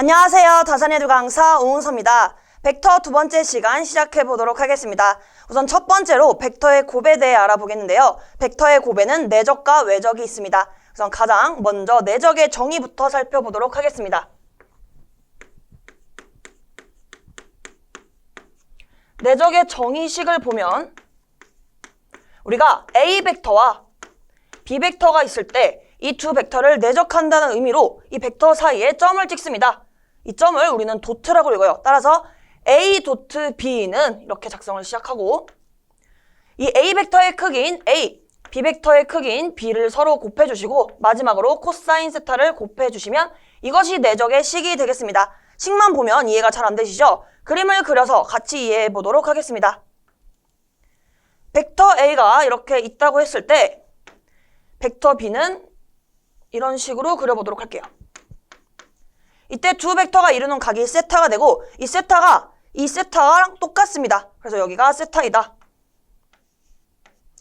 안녕하세요. 다산에듀 강사 오은서입니다. 벡터 두 번째 시간 시작해 보도록 하겠습니다. 우선 첫 번째로 벡터의 곱에 대해 알아보겠는데요. 벡터의 곱에는 내적과 외적이 있습니다. 우선 가장 먼저 내적의 정의부터 살펴보도록 하겠습니다. 내적의 정의식을 보면 우리가 A 벡터와 B 벡터가 있을 때 이 두 벡터를 내적한다는 의미로 이 벡터 사이에 점을 찍습니다. 이 점을 우리는 도트라고 읽어요. 따라서 A 도트 B는 이렇게 작성을 시작하고 이 A 벡터의 크기인 A, B 벡터의 크기인 B를 서로 곱해주시고 마지막으로 코사인 세타를 곱해주시면 이것이 내적의 식이 되겠습니다. 식만 보면 이해가 잘 안 되시죠? 그림을 그려서 같이 이해해 보도록 하겠습니다. 벡터 A가 이렇게 있다고 했을 때 벡터 B는 이런 식으로 그려보도록 할게요. 이때 두 벡터가 이루는 각이 세타가 되고 이 세타가 이 세타랑 똑같습니다. 그래서 여기가 세타이다.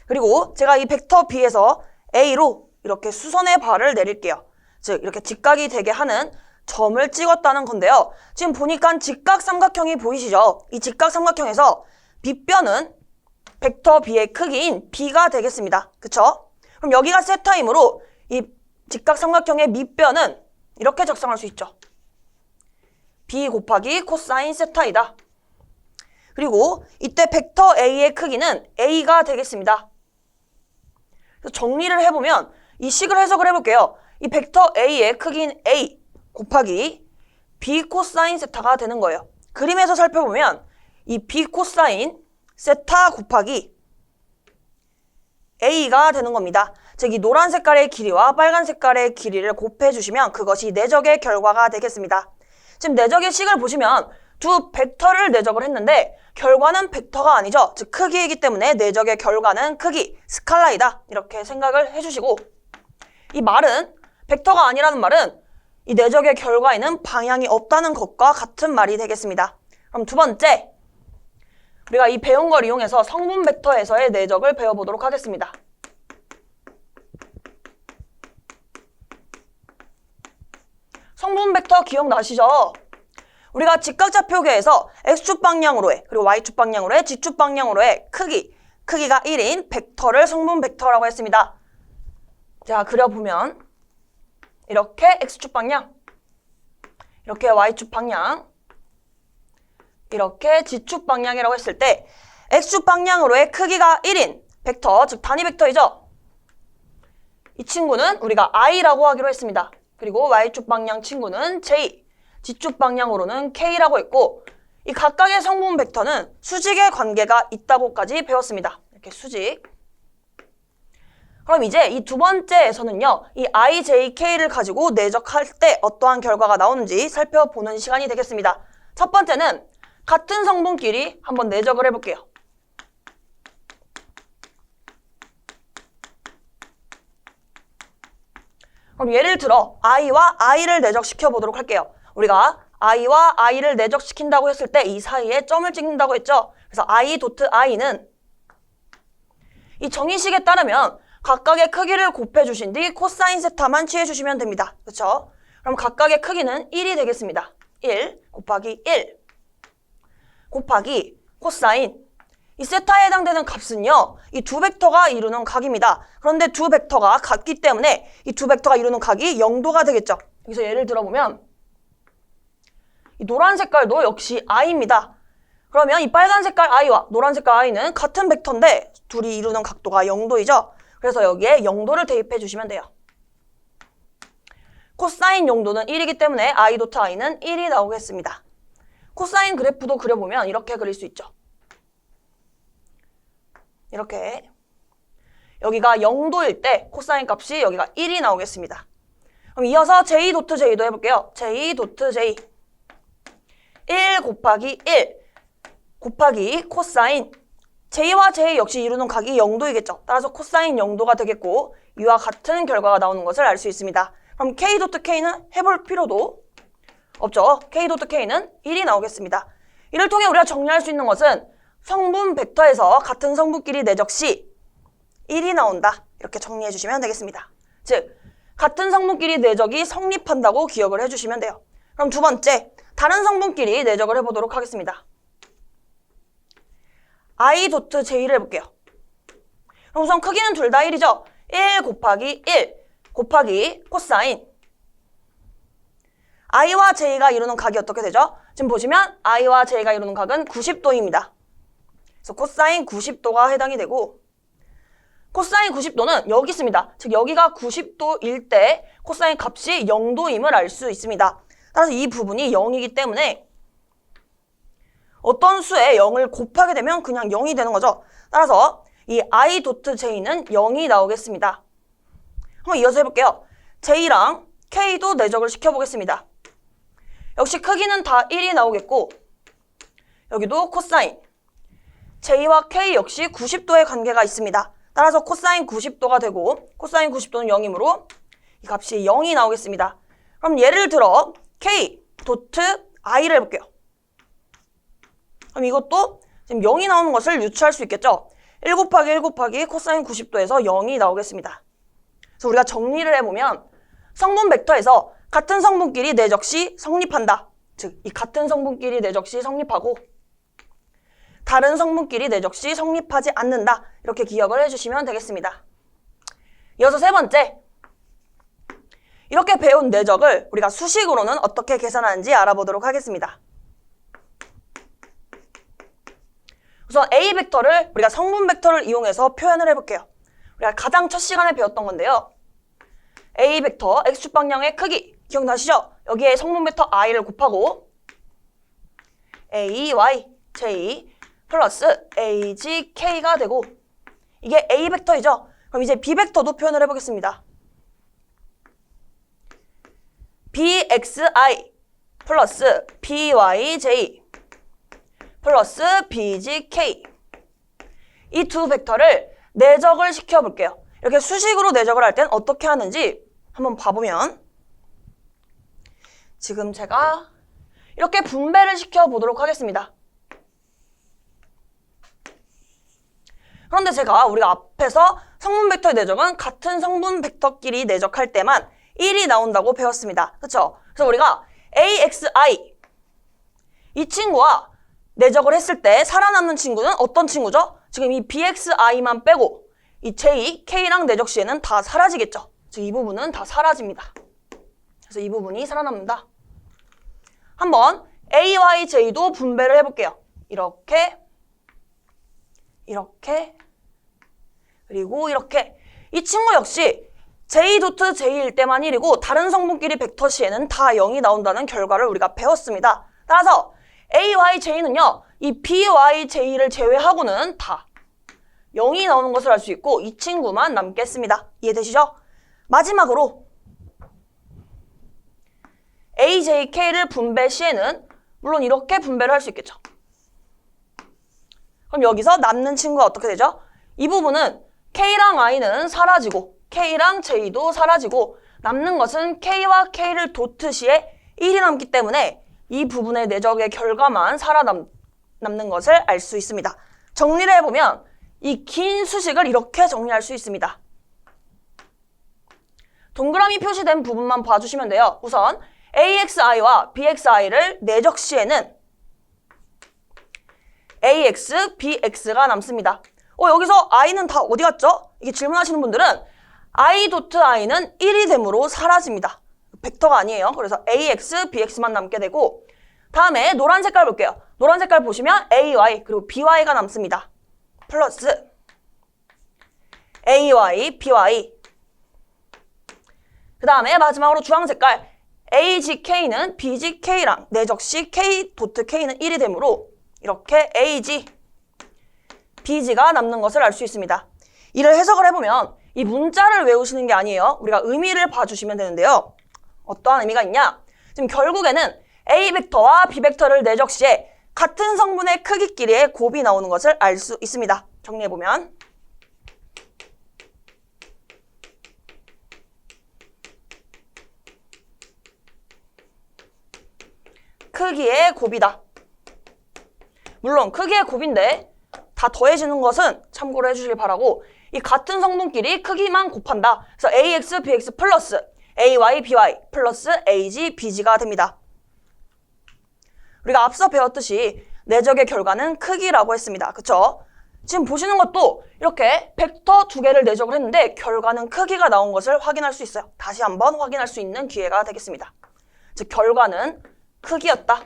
그리고 제가 이 벡터 B에서 A로 이렇게 수선의 발을 내릴게요. 즉 이렇게 직각이 되게 하는 점을 찍었다는 건데요. 지금 보니까 직각 삼각형이 보이시죠? 이 직각 삼각형에서 B뼈는 벡터 B의 크기인 B가 되겠습니다. 그쵸? 그럼 여기가 세타이므로 이 직각 삼각형의 밑뼈는 이렇게 작성할 수 있죠. B 곱하기 코사인 세타이다. 그리고 이때 벡터 A의 크기는 A가 되겠습니다. 그래서 정리를 해보면 이 식을 해석을 해볼게요. 이 벡터 A의 크기인 A 곱하기 B 코사인 세타가 되는 거예요. 그림에서 살펴보면 이 B 코사인 세타 곱하기 A가 되는 겁니다. 즉 이 노란 색깔의 길이와 빨간 색깔의 길이를 곱해주시면 그것이 내적의 결과가 되겠습니다. 지금 내적의 식을 보시면 두 벡터를 내적을 했는데 결과는 벡터가 아니죠. 즉 크기이기 때문에 내적의 결과는 크기, 스칼라이다. 이렇게 생각을 해주시고 이 말은 벡터가 아니라는 말은 이 내적의 결과에는 방향이 없다는 것과 같은 말이 되겠습니다. 그럼 두 번째, 우리가 이 배운 걸 이용해서 성분 벡터에서의 내적을 배워보도록 하겠습니다. 성분 벡터 기억나시죠? 우리가 직각좌표계에서 X축 방향으로의 그리고 Y축 방향으로의 G축 방향으로의 크기가 1인 벡터를 성분 벡터라고 했습니다. 자, 그려보면 이렇게 X축 방향, 이렇게 Y축 방향, 이렇게 G축 방향이라고 했을 때 X축 방향으로의 크기가 1인 벡터, 즉 단위 벡터이죠. 이 친구는 우리가 I라고 하기로 했습니다. 그리고 Y축 방향 친구는 J, G축 방향으로는 K라고 했고 이 각각의 성분 벡터는 수직의 관계가 있다고까지 배웠습니다. 이렇게 수직. 그럼 이제 이 두 번째에서는요. 이 I, J, K를 가지고 내적할 때 어떠한 결과가 나오는지 살펴보는 시간이 되겠습니다. 첫 번째는 같은 성분끼리 한번 내적을 해볼게요. 그럼 예를 들어 I와 I를 내적시켜 보도록 할게요. 우리가 I와 I를 내적시킨다고 했을 때 이 사이에 점을 찍는다고 했죠. 그래서 I 도트 I는 이 정의식에 따르면 각각의 크기를 곱해주신 뒤 코사인 세타만 취해주시면 됩니다. 그렇죠? 그럼 각각의 크기는 1이 되겠습니다. 1 곱하기 1 곱하기 코사인 이 세타에 해당되는 값은요. 이 두 벡터가 이루는 각입니다. 그런데 두 벡터가 같기 때문에 이 두 벡터가 이루는 각이 0도가 되겠죠. 여기서 예를 들어보면 이 노란 색깔도 역시 I입니다. 그러면 이 빨간 색깔 I와 노란 색깔 I는 같은 벡터인데 둘이 이루는 각도가 0도이죠. 그래서 여기에 0도를 대입해 주시면 돼요. 코사인 0도는 1이기 때문에 I 도트 I는 1이 나오겠습니다. 코사인 그래프도 그려보면 이렇게 그릴 수 있죠. 이렇게 여기가 0도일 때 코사인 값이 여기가 1이 나오겠습니다. 그럼 이어서 J 도트 J도 해볼게요. J 도트 J 1 곱하기 1 곱하기 코사인 J와 J 역시 이루는 각이 0도이겠죠. 따라서 코사인 0도가 되겠고 이와 같은 결과가 나오는 것을 알 수 있습니다. 그럼 K 도트 K는 해볼 필요도 없죠. K 도트 K는 1이 나오겠습니다. 이를 통해 우리가 정리할 수 있는 것은 성분 벡터에서 같은 성분끼리 내적 시 1이 나온다. 이렇게 정리해 주시면 되겠습니다. 즉 같은 성분끼리 내적이 성립한다고 기억을 해주시면 돼요. 그럼 두 번째, 다른 성분끼리 내적을 해보도록 하겠습니다. I 도트 J를 해볼게요. 그럼 우선 크기는 둘 다 1이죠? 1 곱하기 1 곱하기 코사인 I와 J가 이루는 각이 어떻게 되죠? 지금 보시면 I와 J가 이루는 각은 90도입니다. 그래서 코사인 90도가 해당이 되고 코사인 90도는 여기 있습니다. 즉 여기가 90도일 때 코사인 값이 0도임을 알 수 있습니다. 따라서 이 부분이 0이기 때문에 어떤 수에 0을 곱하게 되면 그냥 0이 되는 거죠. 따라서 이 I 도트 J는 0이 나오겠습니다. 한번 이어서 해볼게요. J랑 K도 내적을 시켜보겠습니다. 역시 크기는 다 1이 나오겠고 여기도 코사인 J와 K 역시 90도의 관계가 있습니다. 따라서 코사인 90도가 되고 코사인 90도는 0이므로 이 값이 0이 나오겠습니다. 그럼 예를 들어 K 도트 I를 해볼게요. 그럼 이것도 지금 0이 나오는 것을 유추할 수 있겠죠? 1 곱하기 1 곱하기 코사인 90도에서 0이 나오겠습니다. 그래서 우리가 정리를 해보면 성분 벡터에서 같은 성분끼리 내적 시 성립한다. 즉, 이 같은 성분끼리 내적 시 성립하고 다른 성분끼리 내적 시 성립하지 않는다. 이렇게 기억을 해주시면 되겠습니다. 이어서 세 번째, 이렇게 배운 내적을 우리가 수식으로는 어떻게 계산하는지 알아보도록 하겠습니다. 우선 A 벡터를 우리가 성분 벡터를 이용해서 표현을 해볼게요. 우리가 가장 첫 시간에 배웠던 건데요. A 벡터 X축 방향의 크기 기억나시죠? 여기에 성분 벡터 I를 곱하고 A, Y, J 플러스 A, G, K가 되고 이게 A 벡터이죠? 그럼 이제 B 벡터도 표현을 해보겠습니다. BXI 플러스 BYJ 플러스 BGK 이 두 벡터를 내적을 시켜볼게요. 이렇게 수식으로 내적을 할 땐 어떻게 하는지 한번 봐보면 지금 제가 이렇게 분배를 시켜보도록 하겠습니다. 그런데 우리가 앞에서 성분 벡터의 내적은 같은 성분 벡터끼리 내적할 때만 1이 나온다고 배웠습니다. 그렇죠? 그래서 우리가 AXI 이 친구와 내적을 했을 때 살아남는 친구는 어떤 친구죠? 지금 이 BXI만 빼고 이 J, K랑 내적 시에는 다 사라지겠죠. 즉 이 부분은 다 사라집니다. 그래서 이 부분이 살아남는다. 한번 AY, J도 분배를 해볼게요. 이렇게 그리고 이렇게 이 친구 역시 J 도트 J일 때만 1이고 다른 성분끼리 벡터 시에는 다 0이 나온다는 결과를 우리가 배웠습니다. 따라서 AY, J는요. 이 BY, J를 제외하고는 다 0이 나오는 것을 알 수 있고 이 친구만 남겠습니다. 이해되시죠? 마지막으로 A, J, K를 분배 시에는 물론 이렇게 분배를 할 수 있겠죠. 그럼 여기서 남는 친구가 어떻게 되죠? 이 부분은 K랑 I는 사라지고 K랑 J도 사라지고 남는 것은 K와 K를 도트 시에 1이 남기 때문에 이 부분의 내적의 결과만 살아남는 것을 알 수 있습니다. 정리를 해보면 이 긴 수식을 이렇게 정리할 수 있습니다. 동그라미 표시된 부분만 봐주시면 돼요. 우선 AXI와 BXI를 내적 시에는 AX, BX가 남습니다. 여기서 I는 다 어디 갔죠? 이게 질문하시는 분들은 I 도트 I는 1이 됨으로 사라집니다. 벡터가 아니에요. 그래서 AX, BX만 남게 되고 다음에 노란 색깔 볼게요. 노란 색깔 보시면 AY 그리고 BY가 남습니다. 플러스 AY, BY 그 다음에 마지막으로 주황 색깔 AGK는 BGK랑 내적 시 K 도트 K는 1이 되므로 이렇게 AG, BG가 남는 것을 알 수 있습니다. 이를 해석을 해보면 이 문자를 외우시는 게 아니에요. 우리가 의미를 봐주시면 되는데요. 어떠한 의미가 있냐? 지금 결국에는 A 벡터와 B 벡터를 내적 시에 같은 성분의 크기끼리의 곱이 나오는 것을 알 수 있습니다. 정리해보면 크기의 곱이다. 물론 크기의 곱인데 다 더해지는 것은 참고로 해주시길 바라고 이 같은 성분끼리 크기만 곱한다. 그래서 AX, BX 플러스 AY, BY 플러스 AG, BG가 됩니다. 우리가 앞서 배웠듯이 내적의 결과는 크기라고 했습니다. 그쵸? 지금 보시는 것도 이렇게 벡터 두 개를 내적을 했는데 결과는 크기가 나온 것을 확인할 수 있어요. 다시 한번 확인할 수 있는 기회가 되겠습니다. 즉 결과는 크기였다.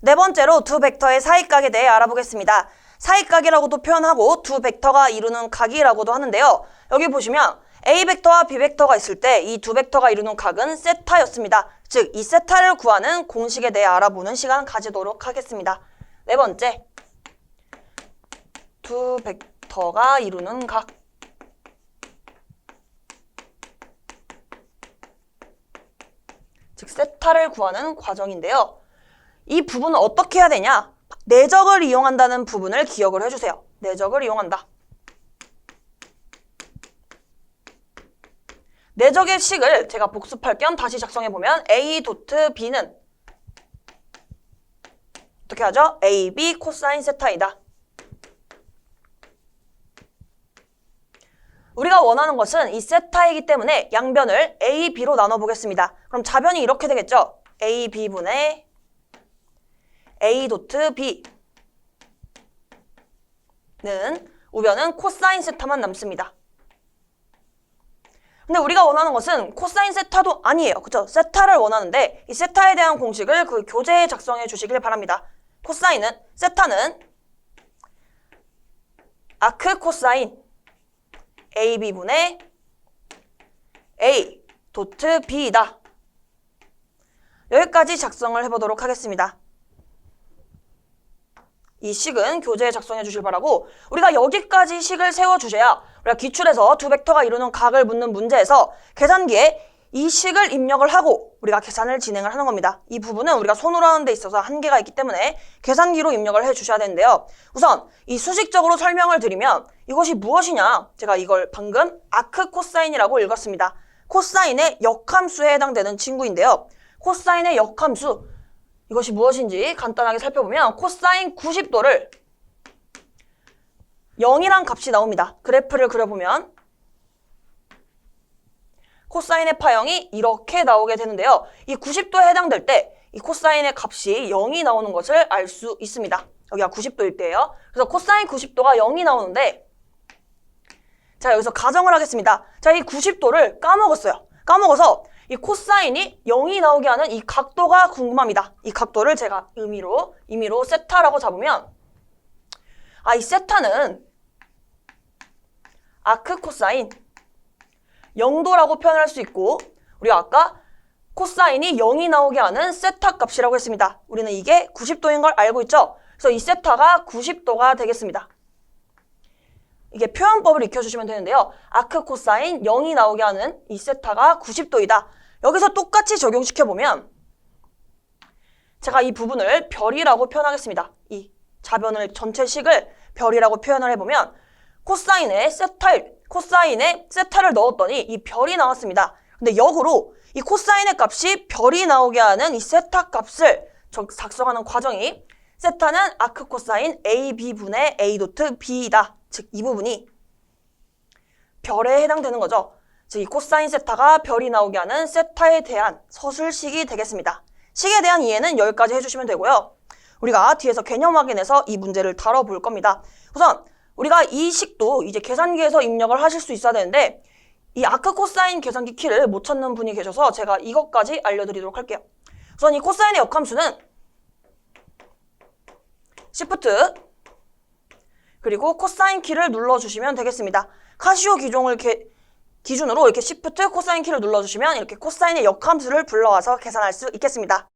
네 번째로 두 벡터의 사이각에 대해 알아보겠습니다. 사이각이라고도 표현하고 두 벡터가 이루는 각이라고도 하는데요. 여기 보시면 A 벡터와 B 벡터가 있을 때 이 두 벡터가 이루는 각은 세타였습니다. 즉 이 세타를 구하는 공식에 대해 알아보는 시간 가지도록 하겠습니다. 네 번째, 두 벡터가 이루는 각. 즉 세타를 구하는 과정인데요. 이 부분은 어떻게 해야 되냐? 내적을 이용한다는 부분을 기억을 해주세요. 내적을 이용한다. 내적의 식을 제가 복습할 겸 다시 작성해보면 A 도트 B는 어떻게 하죠? AB 코사인 세타이다. 우리가 원하는 것은 이 세타이기 때문에 양변을 A, B로 나눠보겠습니다. 그럼 좌변이 이렇게 되겠죠? A, B분의 A 도트 B는 우변은 코사인 세타만 남습니다. 근데 우리가 원하는 것은 코사인 세타도 아니에요. 그쵸? 세타를 원하는데 이 세타에 대한 공식을 그 교재에 작성해 주시길 바랍니다. 세타는 아크 코사인 AB분의 A 도트 B이다. 여기까지 작성을 해보도록 하겠습니다. 이 식은 교재에 작성해 주실 바라고 우리가 여기까지 식을 세워주셔야 우리가 기출에서 두 벡터가 이루는 각을 묻는 문제에서 계산기에 이 식을 입력을 하고 우리가 계산을 진행을 하는 겁니다. 이 부분은 우리가 손으로 하는 데 있어서 한계가 있기 때문에 계산기로 입력을 해주셔야 되는데요. 우선 이 수식적으로 설명을 드리면 이것이 무엇이냐? 제가 이걸 방금 아크 코사인이라고 읽었습니다. 코사인의 역함수에 해당되는 친구인데요. 코사인의 역함수, 이것이 무엇인지 간단하게 살펴보면 코사인 90도를 0이란 값이 나옵니다. 그래프를 그려보면 코사인의 파형이 이렇게 나오게 되는데요. 이 90도에 해당될 때 이 코사인의 값이 0이 나오는 것을 알 수 있습니다. 여기가 90도일 때예요. 그래서 코사인 90도가 0이 나오는데 자, 여기서 가정을 하겠습니다. 자, 이 90도를 까먹었어요. 까먹어서 이 코사인이 0이 나오게 하는 이 각도가 궁금합니다. 이 각도를 제가 임의로 세타라고 잡으면 이 세타는 아크 코사인 0도라고 표현할 수 있고 우리가 아까 코사인이 0이 나오게 하는 세타 값이라고 했습니다. 우리는 이게 90도인 걸 알고 있죠? 그래서 이 세타가 90도가 되겠습니다. 이게 표현법을 익혀주시면 되는데요. 아크 코사인 0이 나오게 하는 이 세타가 90도이다. 여기서 똑같이 적용시켜보면 제가 이 부분을 별이라고 표현하겠습니다. 이 좌변을 전체 식을 별이라고 표현을 해보면 코사인에 세타를 넣었더니 이 별이 나왔습니다. 근데 역으로 이 코사인의 값이 별이 나오게 하는 이 세타 값을 작성하는 과정이 세타는 아크 코사인 AB분의 A 도트 B이다. 즉 이 부분이 별에 해당되는 거죠. 즉 이 코사인 세타가 별이 나오게 하는 세타에 대한 서술식이 되겠습니다. 식에 대한 이해는 여기까지 해주시면 되고요. 우리가 뒤에서 개념 확인해서 이 문제를 다뤄볼 겁니다. 우선 우리가 이 식도 이제 계산기에서 입력을 하실 수 있어야 되는데 이 아크 코사인 계산기 키를 못 찾는 분이 계셔서 제가 이것까지 알려드리도록 할게요. 우선 이 코사인의 역함수는 Shift 그리고 코사인 키를 눌러주시면 되겠습니다. 카시오 기준으로 이렇게 Shift 코사인 키를 눌러주시면 이렇게 코사인의 역함수를 불러와서 계산할 수 있겠습니다.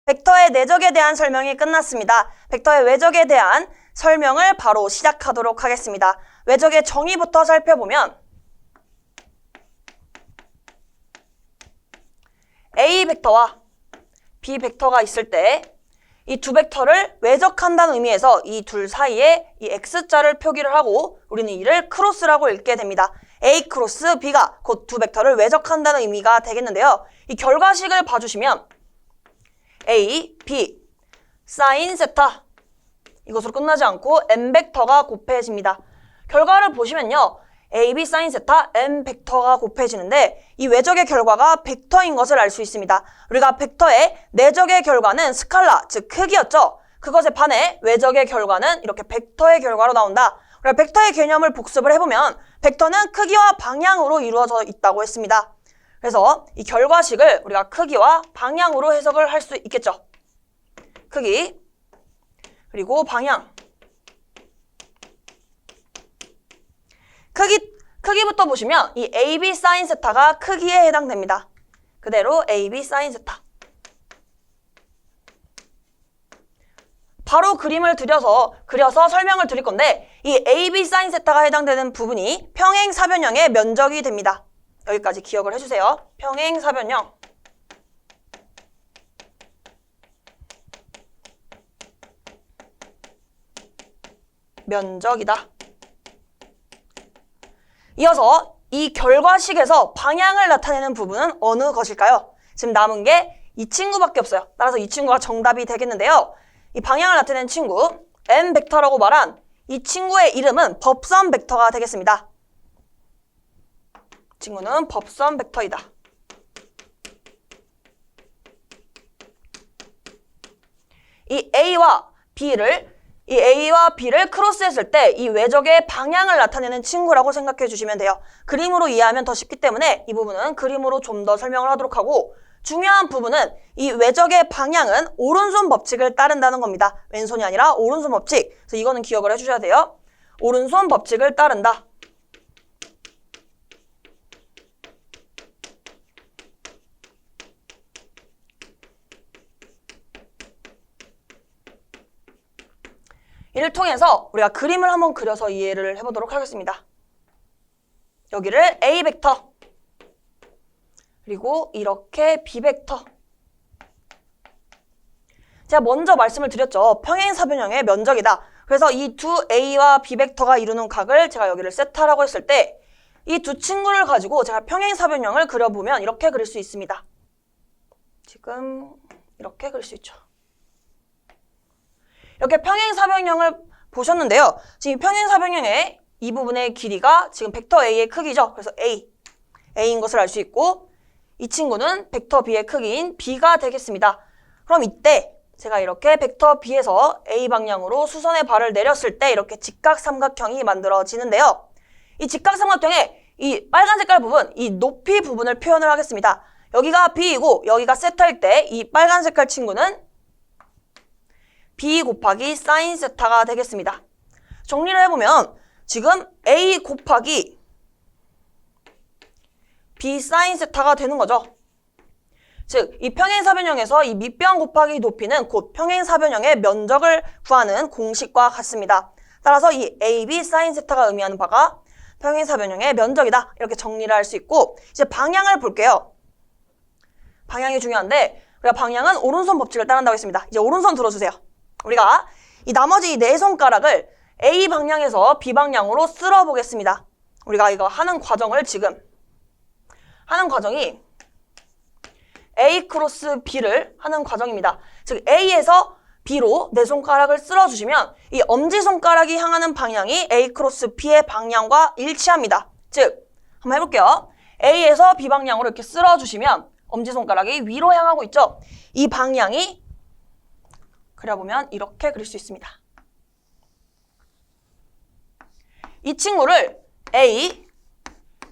벡터의 내적에 대한 설명이 끝났습니다. 벡터의 외적에 대한 설명을 바로 시작하도록 하겠습니다. 외적의 정의부터 살펴보면 A 벡터와 B 벡터가 있을 때 이 두 벡터를 외적한다는 의미에서 이 둘 사이에 이 X자를 표기를 하고 우리는 이를 크로스라고 읽게 됩니다. A 크로스 B가 곧 두 벡터를 외적한다는 의미가 되겠는데요. 이 결과식을 봐주시면 A, B, 사인 세타 이것으로 끝나지 않고 N 벡터가 곱해집니다. 결과를 보시면요. AB 사인 세타 M 벡터가 곱해지는데 이 외적의 결과가 벡터인 것을 알 수 있습니다. 우리가 벡터의 내적의 결과는 스칼라, 즉 크기였죠. 그것에 반해 외적의 결과는 이렇게 벡터의 결과로 나온다. 우리가 벡터의 개념을 복습을 해보면 벡터는 크기와 방향으로 이루어져 있다고 했습니다. 그래서 이 결과식을 우리가 크기와 방향으로 해석을 할 수 있겠죠. 크기, 그리고 방향. 크기부터 보시면 이 AB 사인 세타가 크기에 해당됩니다. 그대로 AB 사인 세타. 바로 그림을 그려서 설명을 드릴 건데 이 AB 사인 세타가 해당되는 부분이 평행사변형의 면적이 됩니다. 여기까지 기억을 해주세요. 평행사변형. 면적이다. 이어서 이 결과식에서 방향을 나타내는 부분은 어느 것일까요? 지금 남은 게 이 친구밖에 없어요. 따라서 이 친구가 정답이 되겠는데요. 이 방향을 나타내는 친구, M 벡터라고 말한 이 친구의 이름은 법선 벡터가 되겠습니다. 친구는 법선 벡터이다. 이 A와 B를 크로스했을 때 이 외적의 방향을 나타내는 친구라고 생각해 주시면 돼요. 그림으로 이해하면 더 쉽기 때문에 이 부분은 그림으로 좀 더 설명을 하도록 하고, 중요한 부분은 이 외적의 방향은 오른손 법칙을 따른다는 겁니다. 왼손이 아니라 오른손 법칙. 그래서 이거는 기억을 해주셔야 돼요. 오른손 법칙을 따른다. 이를 통해서 우리가 그림을 한번 그려서 이해를 해보도록 하겠습니다. 여기를 A 벡터, 그리고 이렇게 B 벡터. 제가 먼저 말씀을 드렸죠. 평행사변형의 면적이다. 그래서 이 두 A와 B 벡터가 이루는 각을 제가 여기를 세타라고 했을 때 이 두 친구를 가지고 제가 평행사변형을 그려보면 이렇게 그릴 수 있습니다. 지금 이렇게 그릴 수 있죠. 이렇게 평행사변형을 보셨는데요. 지금 평행사변형의 이 부분의 길이가 지금 벡터 A의 크기죠. 그래서 A인 것을 알 수 있고, 이 친구는 벡터 B의 크기인 B가 되겠습니다. 그럼 이때 제가 이렇게 벡터 B에서 A 방향으로 수선의 발을 내렸을 때 이렇게 직각삼각형이 만들어지는데요. 이 직각삼각형의 이 빨간 색깔 부분, 이 높이 부분을 표현을 하겠습니다. 여기가 B이고 여기가 세타일 때 이 빨간 색깔 친구는 B 곱하기 사인 세타가 되겠습니다. 정리를 해보면 지금 A 곱하기 B 사인 세타가 되는 거죠. 즉, 이 평행사변형에서 이 밑변 곱하기 높이는 곧 평행사변형의 면적을 구하는 공식과 같습니다. 따라서 이 AB 사인 세타가 의미하는 바가 평행사변형의 면적이다. 이렇게 정리를 할 수 있고, 이제 방향을 볼게요. 방향이 중요한데 우리가 방향은 오른손 법칙을 따른다고 했습니다. 이제 오른손 들어주세요. 우리가 이 나머지 네 손가락을 A 방향에서 B 방향으로 쓸어 보겠습니다. 우리가 이거 하는 과정을 지금 하는 과정이 A 크로스 B를 하는 과정입니다. 즉 A에서 B로 네 손가락을 쓸어주시면 이 엄지손가락이 향하는 방향이 A 크로스 B의 방향과 일치합니다. 즉, 한번 해볼게요. A에서 B 방향으로 이렇게 쓸어주시면 엄지손가락이 위로 향하고 있죠. 이 방향이 그려보면 이렇게 그릴 수 있습니다. 이 친구를 A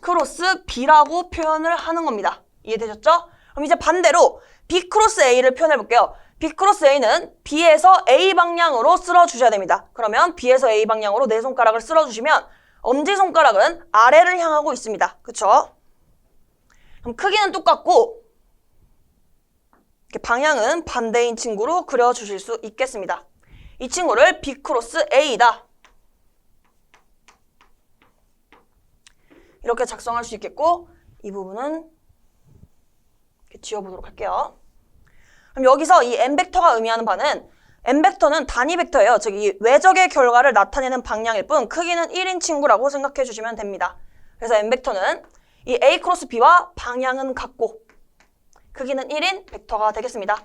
크로스 B라고 표현을 하는 겁니다. 이해되셨죠? 그럼 이제 반대로 B 크로스 A를 표현해 볼게요. B 크로스 A는 B에서 A 방향으로 쓸어주셔야 됩니다. 그러면 B에서 A 방향으로 네 손가락을 쓸어주시면 엄지손가락은 아래를 향하고 있습니다. 그쵸? 그럼 크기는 똑같고 방향은 반대인 친구로 그려주실 수 있겠습니다. 이 친구를 B 크로스 A다. 이렇게 작성할 수 있겠고, 이 부분은 이렇게 지워보도록 할게요. 그럼 여기서 이 M벡터가 의미하는 바는 M벡터는 단위 벡터예요. 즉 이 외적의 결과를 나타내는 방향일 뿐 크기는 1인 친구라고 생각해 주시면 됩니다. 그래서 M벡터는 이 A 크로스 B와 방향은 같고 크기는 1인 벡터가 되겠습니다.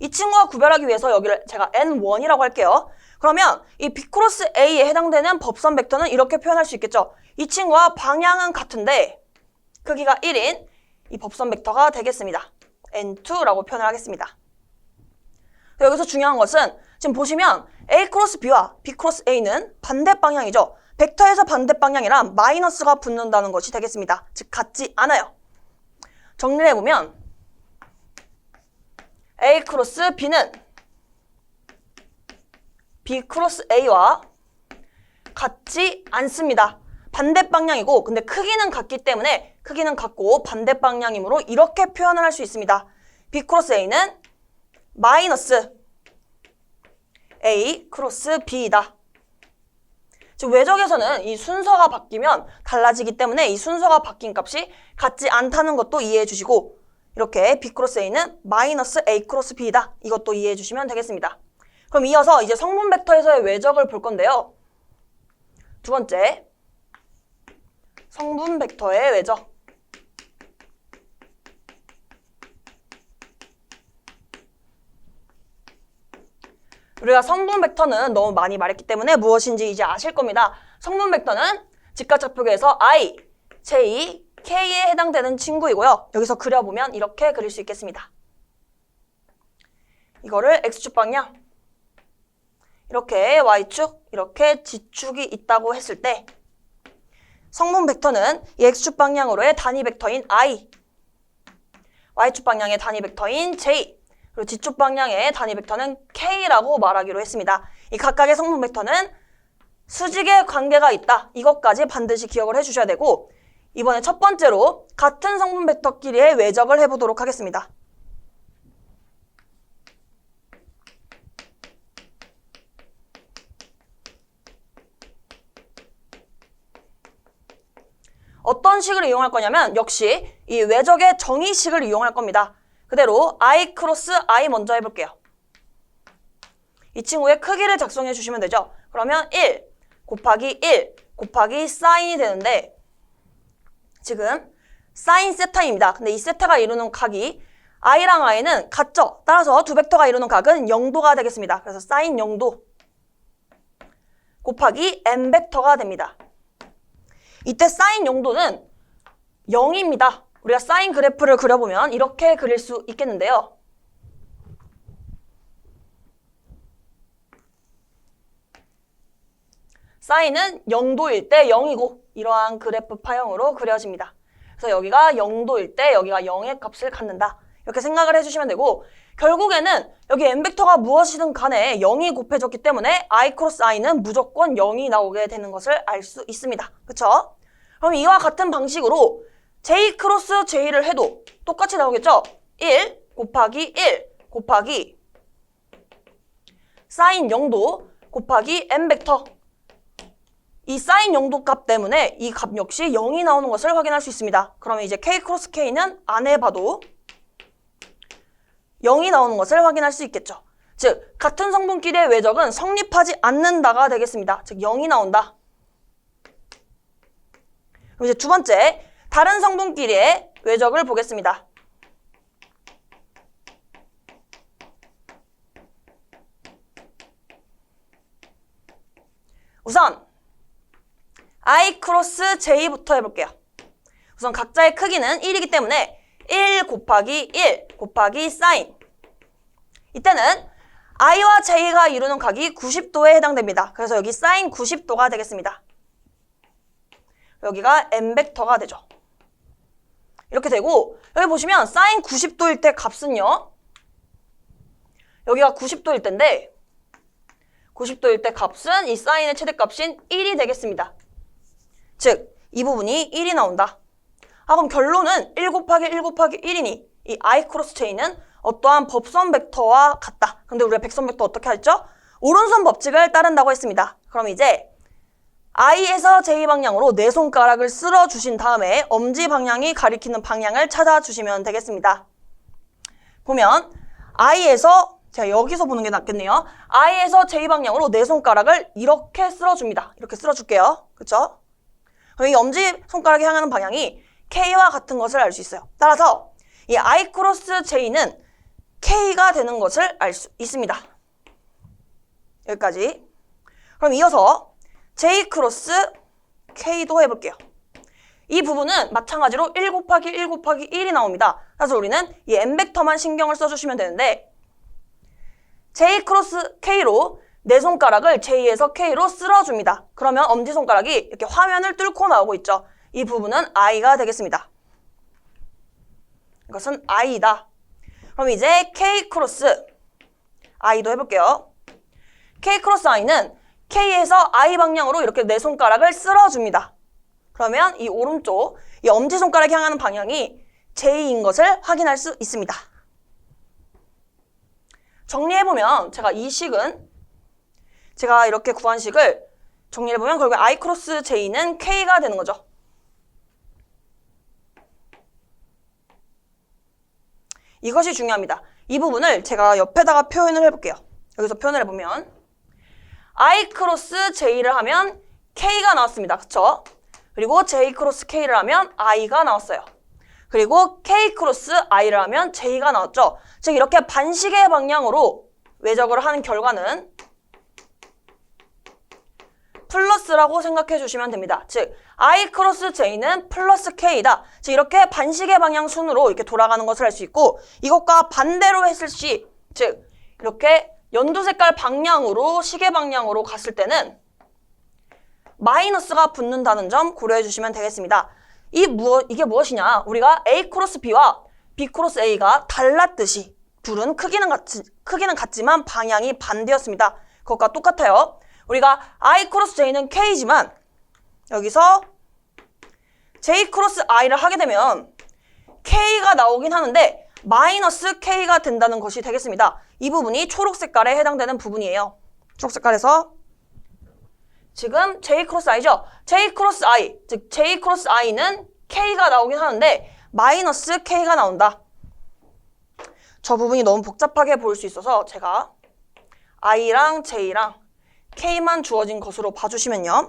이 친구와 구별하기 위해서 여기를 제가 N1이라고 할게요. 그러면 이 B 크로스 A에 해당되는 법선 벡터는 이렇게 표현할 수 있겠죠. 이 친구와 방향은 같은데 크기가 1인 이 법선 벡터가 되겠습니다. N2라고 표현을 하겠습니다. 여기서 중요한 것은 지금 보시면 A 크로스 B와 B 크로스 A는 반대 방향이죠. 벡터에서 반대 방향이란 마이너스가 붙는다는 것이 되겠습니다. 즉 같지 않아요. 정리를 해보면 A 크로스 B는 B 크로스 A와 같지 않습니다. 반대 방향이고 근데 크기는 같기 때문에 크기는 같고 반대 방향이므로 이렇게 표현을 할 수 있습니다. B 크로스 A는 마이너스 A 크로스 B이다. 즉 외적에서는 이 순서가 바뀌면 달라지기 때문에 이 순서가 바뀐 값이 같지 않다는 것도 이해해 주시고 이렇게 B 크로스 A는 마이너스 A 크로스 B이다. 이것도 이해해 주시면 되겠습니다. 그럼 이어서 이제 성분 벡터에서의 외적을 볼 건데요. 두 번째, 성분 벡터의 외적. 우리가 성분 벡터는 너무 많이 말했기 때문에 무엇인지 이제 아실 겁니다. 성분 벡터는 직각좌표계에서 I, J, K에 해당되는 친구이고요. 여기서 그려보면 이렇게 그릴 수 있겠습니다. 이거를 X축 방향, 이렇게 Y축, 이렇게 Z축이 있다고 했을 때 성분 벡터는 이 X축 방향으로의 단위 벡터인 I, Y축 방향의 단위 벡터인 J, 그리고 Z축 방향의 단위 벡터는 K라고 말하기로 했습니다. 이 각각의 성분 벡터는 수직의 관계가 있다. 이것까지 반드시 기억을 해주셔야 되고 이번에 첫 번째로 같은 성분 벡터끼리의 외적을 해보도록 하겠습니다. 어떤 식을 이용할 거냐면 역시 이 외적의 정의식을 이용할 겁니다. 그대로 I 크로스 I 먼저 해볼게요. 이 친구의 크기를 작성해 주시면 되죠. 그러면 1 곱하기 1 곱하기 사인이 되는데 지금 사인 세타입니다. 근데 이 세타가 이루는 각이 I랑 I는 같죠. 따라서 두 벡터가 이루는 각은 0도가 되겠습니다. 그래서 사인 0도 곱하기 M 벡터가 됩니다. 이때 사인 0도는 0입니다. 우리가 사인 그래프를 그려보면 이렇게 그릴 수 있겠는데요. 사인은 0도일 때 0이고 이러한 그래프 파형으로 그려집니다. 그래서 여기가 0도일 때 여기가 0의 값을 갖는다. 이렇게 생각을 해주시면 되고 결국에는 여기 M벡터가 무엇이든 간에 0이 곱해졌기 때문에 I 크로스 I는 무조건 0이 나오게 되는 것을 알 수 있습니다. 그쵸? 그럼 이와 같은 방식으로 J 크로스 J를 해도 똑같이 나오겠죠? 1 곱하기 1 곱하기 사인 0도 곱하기 M벡터. 이 사인 0도 값 때문에 이 값 역시 0이 나오는 것을 확인할 수 있습니다. 그러면 이제 K 크로스 K는 안 해봐도 0이 나오는 것을 확인할 수 있겠죠. 즉 같은 성분끼리의 외적은 성립하지 않는다가 되겠습니다. 즉 0이 나온다. 그럼 이제 두 번째, 다른 성분끼리의 외적을 보겠습니다. 우선 I 크로스 J부터 해볼게요. 우선 각자의 크기는 1이기 때문에 1 곱하기 1 곱하기 사인. 이때는 I와 J가 이루는 각이 90도에 해당됩니다. 그래서 여기 사인 90도가 되겠습니다. 여기가 M벡터가 되죠. 이렇게 되고 여기 보시면 사인 90도일 때 값은요. 여기가 90도일 때인데 90도일 때 값은 이 사인의 최대값인 1이 되겠습니다. 즉 이 부분이 1이 나온다. 그럼 결론은 1 곱하기 1 곱하기 1이니 이 I 크로스 J는 어떠한 법선 벡터와 같다. 근데 우리가 백선 벡터 어떻게 했죠? 오른손 법칙을 따른다고 했습니다. 그럼 이제 I에서 J 방향으로 네 손가락을 쓸어 주신 다음에 엄지 방향이 가리키는 방향을 찾아주시면 되겠습니다. 보면 I에서, 제가 여기서 보는 게 낫겠네요. I에서 J 방향으로 네 손가락을 이렇게 쓸어줍니다. 이렇게 쓸어줄게요. 그쵸? 이 엄지 손가락이 향하는 방향이 K와 같은 것을 알 수 있어요. 따라서 이 I 크로스 J는 K가 되는 것을 알 수 있습니다. 여기까지. 그럼 이어서 J 크로스 K도 해볼게요. 이 부분은 마찬가지로 1 곱하기 1 곱하기 1이 나옵니다. 그래서 우리는 이 n벡터만 신경을 써주시면 되는데 J 크로스 K로 내 손가락을 J에서 K로 쓸어줍니다. 그러면 엄지손가락이 이렇게 화면을 뚫고 나오고 있죠. 이 부분은 I가 되겠습니다. 이것은 I다. 그럼 이제 K 크로스 I도 해볼게요. K 크로스 I는 K에서 I 방향으로 이렇게 내 손가락을 쓸어줍니다. 그러면 이 오른쪽, 이 엄지손가락이 향하는 방향이 J인 것을 확인할 수 있습니다. 정리해보면 제가 이 식은, 제가 이렇게 구한 식을 정리해보면 결국 I 크로스 J는 K가 되는 거죠. 이것이 중요합니다. 이 부분을 제가 옆에다가 표현을 해볼게요. 여기서 표현을 해보면 I 크로스 J를 하면 K가 나왔습니다. 그쵸? 그리고 J 크로스 K를 하면 I가 나왔어요. 그리고 K 크로스 I를 하면 J가 나왔죠. 즉 이렇게 반시계 방향으로 외적을 하는 결과는 플러스라고 생각해 주시면 됩니다. 즉 I 크로스 J는 플러스 K다. 즉 이렇게 반시계 방향 순으로 이렇게 돌아가는 것을 알 수 있고, 이것과 반대로 했을 시, 즉 이렇게 연두 색깔 방향으로, 시계 방향으로 갔을 때는 마이너스가 붙는다는 점 고려해 주시면 되겠습니다. 이게 무엇이냐? 우리가 A 크로스 B와 B 크로스 A가 달랐듯이 둘은 크기는 같지만 방향이 반대였습니다. 그것과 똑같아요. 우리가 I 크로스 J는 K지만 여기서 J 크로스 I를 하게 되면 K가 나오긴 하는데 마이너스 K가 된다는 것이 되겠습니다. 이 부분이 초록 색깔에 해당되는 부분이에요. 초록 색깔에서 지금 J 크로스 I죠? J 크로스 I, 즉 J 크로스 I는 K가 나오긴 하는데 마이너스 K가 나온다. 저 부분이 너무 복잡하게 보일 수 있어서 제가 I랑 J랑 K만 주어진 것으로 봐주시면요.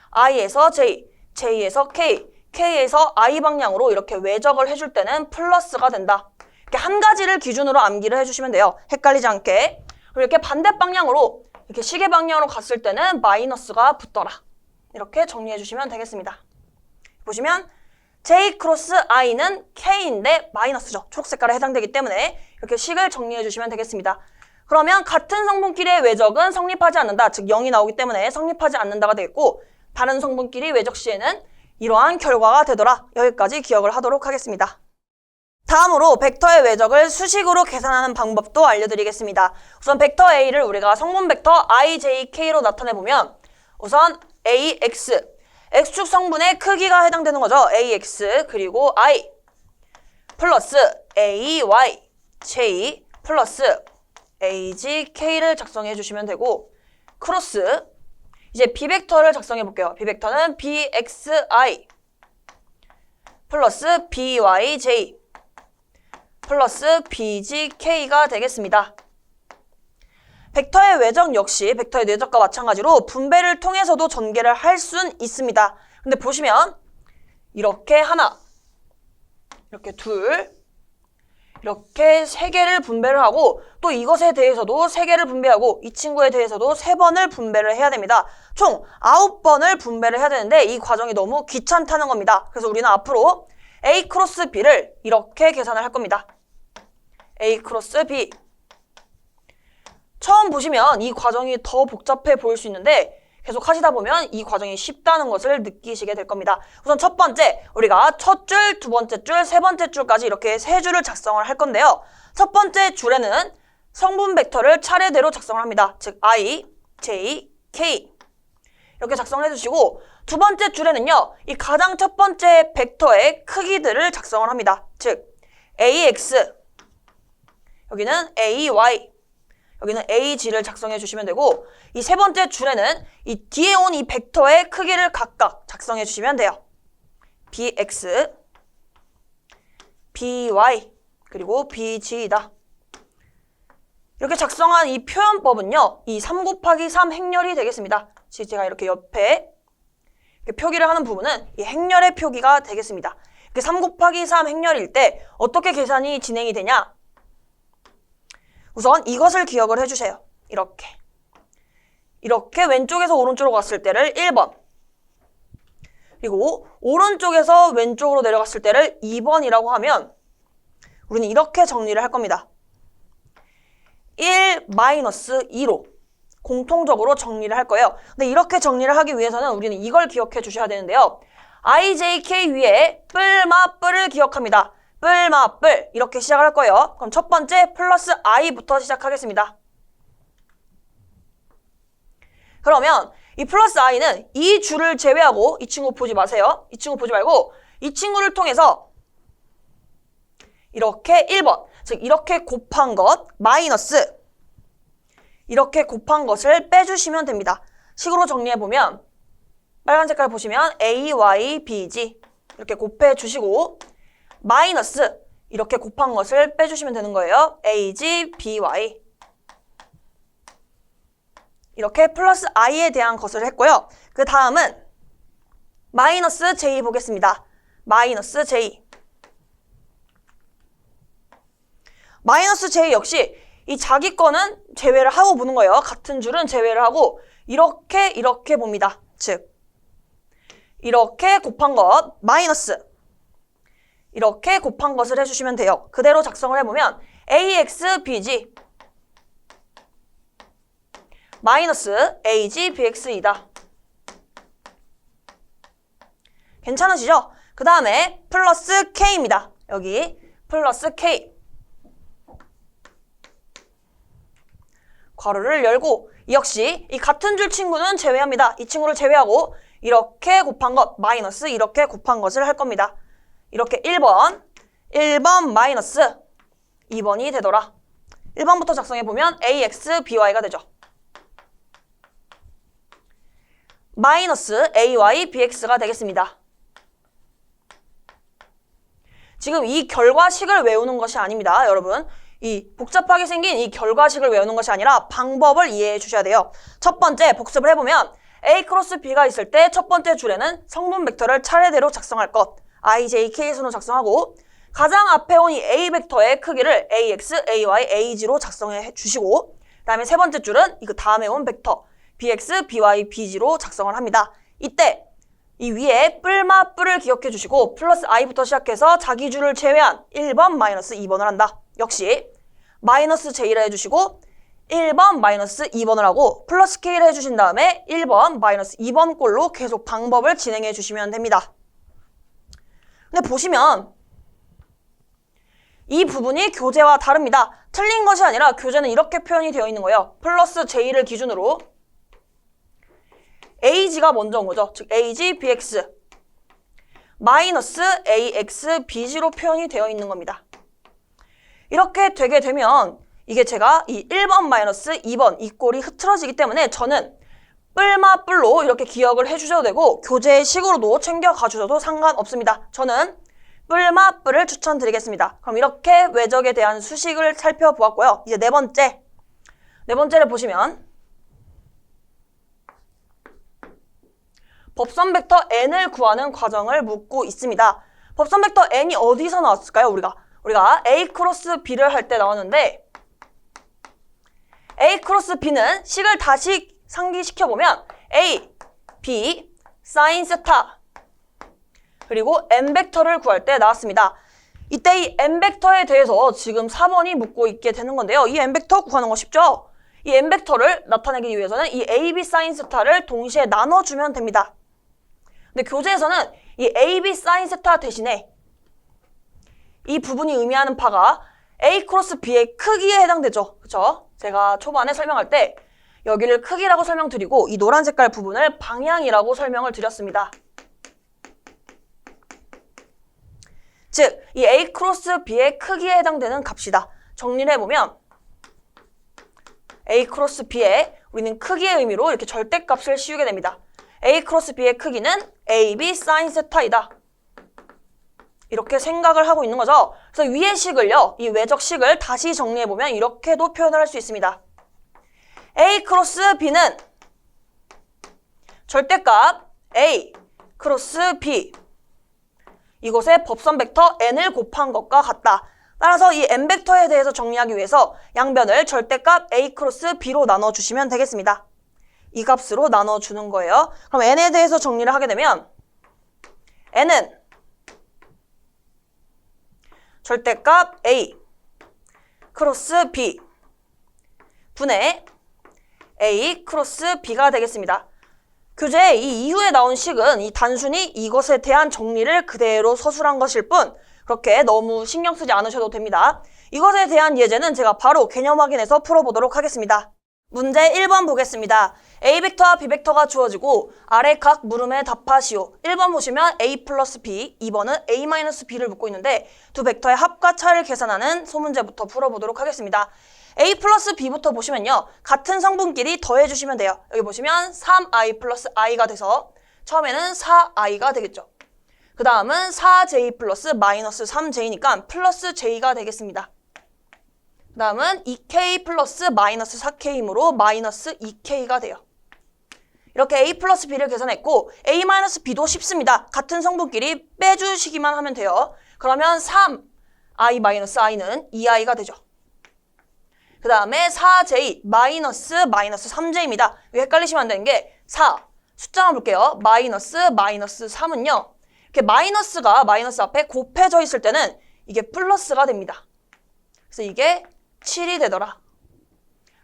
I에서 J, J에서 K, K에서 I 방향으로 이렇게 외적을 해줄 때는 플러스가 된다. 이렇게 한 가지를 기준으로 암기를 해주시면 돼요. 헷갈리지 않게. 그리고 이렇게 반대 방향으로, 이렇게 시계 방향으로 갔을 때는 마이너스가 붙더라. 이렇게 정리해 주시면 되겠습니다. 보시면 J 크로스 I는 K인데 마이너스죠. 초록 색깔에 해당되기 때문에 이렇게 식을 정리해 주시면 되겠습니다. 그러면 같은 성분끼리의 외적은 성립하지 않는다. 즉 0이 나오기 때문에 성립하지 않는다가 되겠고, 다른 성분끼리 외적 시에는 이러한 결과가 되더라. 여기까지 기억을 하도록 하겠습니다. 다음으로 벡터의 외적을 수식으로 계산하는 방법도 알려드리겠습니다. 우선 벡터 A를 우리가 성분 벡터 IJK로 나타내보면 우선 AX, X축 성분의 크기가 해당되는 거죠. AX 그리고 I 플러스 AY, J 플러스 AGK를 작성해 주시면 되고, 크로스 이제 B벡터를 작성해 볼게요. B벡터는 BXI 플러스 BYJ 플러스 BGK가 되겠습니다. 벡터의 외적 역시 벡터의 내적과 마찬가지로 분배를 통해서도 전개를 할 수는 있습니다. 근데 보시면 이렇게 하나, 이렇게 둘, 이렇게 세 개를 분배를 하고 또 이것에 대해서도 세 개를 분배하고 이 친구에 대해서도 3번을 분배를 해야 됩니다. 총 9번을 분배를 해야 되는데 이 과정이 너무 귀찮다는 겁니다. 그래서 우리는 앞으로 A 크로스 B를 이렇게 계산을 할 겁니다. A 크로스 B. 처음 보시면 이 과정이 더 복잡해 보일 수 있는데 계속 하시다 보면 이 과정이 쉽다는 것을 느끼시게 될 겁니다. 우선 첫 번째, 우리가 첫 줄, 두 번째 줄, 세 번째 줄까지 이렇게 3줄을 작성을 할 건데요. 첫 번째 줄에는 성분 벡터를 차례대로 작성을 합니다. 즉 I, J, K 이렇게 작성을 해주시고, 두 번째 줄에는요, 이 가장 첫 번째 벡터의 크기들을 작성을 합니다. 즉 AX, 여기는 AY, 여기는 AG를 작성해 주시면 되고, 이 세 번째 줄에는 이 뒤에 온 이 벡터의 크기를 각각 작성해 주시면 돼요. BX, BY, 그리고 BG이다. 이렇게 작성한 이 표현법은요, 이 3 곱하기 3 행렬이 되겠습니다. 제가 이렇게 옆에 이렇게 표기를 하는 부분은 이 행렬의 표기가 되겠습니다. 3 곱하기 3 행렬일 때 어떻게 계산이 진행이 되냐? 우선 이것을 기억을 해주세요. 이렇게 왼쪽에서 오른쪽으로 갔을 때를 1번, 그리고 오른쪽에서 왼쪽으로 내려갔을 때를 2번이라고 하면 우리는 이렇게 정리를 할 겁니다. 1-2로 공통적으로 정리를 할 거예요. 근데 이렇게 정리를 하기 위해서는 우리는 이걸 기억해 주셔야 되는데요. IJK 위에 뿔마 뿔을 기억합니다. 뿔마 뿔 이렇게 시작을 할 거예요. 그럼 첫 번째 플러스 I부터 시작하겠습니다. 그러면 이 플러스 I는 이 줄을 제외하고 이 친구 보지 마세요. 이 친구 보지 말고 이 친구를 통해서 이렇게 1번, 즉 이렇게 곱한 것 마이너스 이렇게 곱한 것을 빼주시면 됩니다. 식으로 정리해보면 빨간 색깔 보시면 A, Y, BG 이렇게 곱해주시고 마이너스 이렇게 곱한 것을 빼주시면 되는 거예요. AG, BY 이렇게 플러스 I에 대한 것을 했고요. 그 다음은 마이너스 J 보겠습니다. 마이너스 J 마이너스 J 역시 이 자기 거는 제외를 하고 보는 거예요. 같은 줄은 제외를 하고 이렇게 봅니다. 즉 이렇게 곱한 것 마이너스 이렇게 곱한 것을 해주시면 돼요. 그대로 작성을 해보면 AX, BG 마이너스 AG, BX이다. 괜찮으시죠? 그 다음에 플러스 K입니다. 여기 플러스 K 괄호를 열고 역시 이 같은 줄 친구는 제외합니다. 이 친구를 제외하고 이렇게 곱한 것 마이너스 이렇게 곱한 것을 할 겁니다. 이렇게 1번 마이너스 2번이 되더라. 1번부터 작성해보면 AX, BY가 되죠. 마이너스 AY, BX가 되겠습니다. 지금 이 결과식을 외우는 것이 아닙니다. 여러분. 이 복잡하게 생긴 이 결과식을 외우는 것이 아니라 방법을 이해해 주셔야 돼요. 첫 번째 복습을 해보면 A 크로스 B가 있을 때 첫 번째 줄에는 성분 벡터를 차례대로 작성할 것 I, J, K 순으로 작성하고 가장 앞에 온 이 A 벡터의 크기를 AX, AY, AG로 작성해 주시고 그 다음에 세 번째 줄은 이 다음에 온 벡터 BX, BY, BG로 작성을 합니다. 이때 이 위에 뿔마 뿔을 기억해 주시고 플러스 I부터 시작해서 자기 줄을 제외한 1번 마이너스 2번을 한다. 역시 마이너스 J를 해주시고 1번 마이너스 2번을 하고 플러스 K를 해주신 다음에 1번 마이너스 2번 꼴로 계속 방법을 진행해 주시면 됩니다. 근데 보시면 이 부분이 교재와 다릅니다. 틀린 것이 아니라 교재는 이렇게 표현이 되어 있는 거예요. 플러스 J를 기준으로 AG가 먼저 온 거죠. 즉 AG, BX 마이너스 AX, BG로 표현이 되어 있는 겁니다. 이렇게 되게 되면 이게 제가 이 1번 마이너스 2번 이 꼴이 흐트러지기 때문에 저는 뿔마 뿔로 이렇게 기억을 해주셔도 되고 교재의 식으로도 챙겨가 주셔도 상관없습니다. 저는 뿔마 뿔을 추천드리겠습니다. 그럼 이렇게 외적에 대한 수식을 살펴보았고요. 이제 네 번째를 보시면 법선 벡터 n을 구하는 과정을 묻고 있습니다. 법선 벡터 n이 어디서 나왔을까요? 우리가 A 크로스 B를 할 때 나왔는데 A 크로스 B는 식을 다시 상기시켜보면 A, B, 사인 세타 그리고 n 벡터를 구할 때 나왔습니다. 이때 이 n 벡터에 대해서 지금 4번이 묻고 있게 되는 건데요. 이 n 벡터 구하는 거 쉽죠? 이 n 벡터를 나타내기 위해서는 이 A, B, 사인 세타를 동시에 나눠주면 됩니다. 근데 교재에서는 이 A, B, 사인 세타 대신에 이 부분이 의미하는 바가 A 크로스 B의 크기에 해당되죠. 그쵸? 제가 초반에 설명할 때 여기를 크기라고 설명드리고 이 노란 색깔 부분을 방향이라고 설명을 드렸습니다. 즉, 이 A 크로스 B의 크기에 해당되는 값이다. 정리를 해보면 A 크로스 B의 우리는 크기의 의미로 이렇게 절대값을 씌우게 됩니다. A 크로스 B의 크기는 AB 사인 세타이다. 이렇게 생각을 하고 있는 거죠. 그래서 위의 식을요, 이 외적식을 다시 정리해보면 이렇게도 표현을 할 수 있습니다. A 크로스 B는 절대값 A 크로스 B 이곳에 법선 벡터 n을 곱한 것과 같다. 따라서 이 n벡터에 대해서 정리하기 위해서 양변을 절대값 a 크로스 b로 나눠주시면 되겠습니다. 이 값으로 나눠주는 거예요. 그럼 n에 대해서 정리를 하게 되면 n은 절대값 a 크로스 b 분의 a 크로스 b가 되겠습니다. 교재에 이 이후에 나온 식은 이 단순히 이것에 대한 정리를 그대로 서술한 것일 뿐 그렇게 너무 신경 쓰지 않으셔도 됩니다. 이것에 대한 예제는 제가 바로 개념 확인해서 풀어보도록 하겠습니다. 문제 1번 보겠습니다. A벡터와 B벡터가 주어지고 아래 각 물음에 답하시오. 1번 보시면 A 플러스 B, 2번은 A 마이너스 B를 묻고 있는데 두 벡터의 합과 차이를 계산하는 소문제부터 풀어보도록 하겠습니다. A 플러스 B부터 보시면요. 같은 성분끼리 더해주시면 돼요. 여기 보시면 3i 플러스 i가 돼서 처음에는 4i가 되겠죠. 그 다음은 4j 플러스 마이너스 3j니까 플러스 j가 되겠습니다. 그 다음은 2k 플러스 마이너스 4k이므로 마이너스 2k가 돼요. 이렇게 a 플러스 b를 계산했고 a 마이너스 b도 쉽습니다. 같은 성분끼리 빼주시기만 하면 돼요. 그러면 3i 마이너스 i는 2i가 되죠. 그 다음에 4j 마이너스 3j입니다. 헷갈리시면 안 되는 게 4, 숫자만 볼게요. 마이너스 3은요. 이렇게 마이너스가 마이너스 앞에 곱해져 있을 때는 이게 플러스가 됩니다. 그래서 이게 7이 되더라.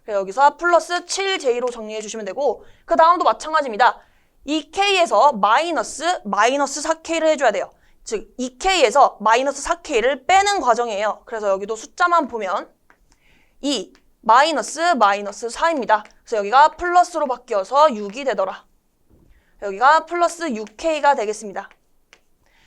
그래서 여기서 플러스 7j로 정리해 주시면 되고 그 다음도 마찬가지입니다. 2k에서 마이너스 4k를 해줘야 돼요. 즉 2k에서 마이너스 4k를 빼는 과정이에요. 그래서 여기도 숫자만 보면 2 마이너스 4입니다. 그래서 여기가 플러스로 바뀌어서 6이 되더라. 여기가 플러스 6k가 되겠습니다.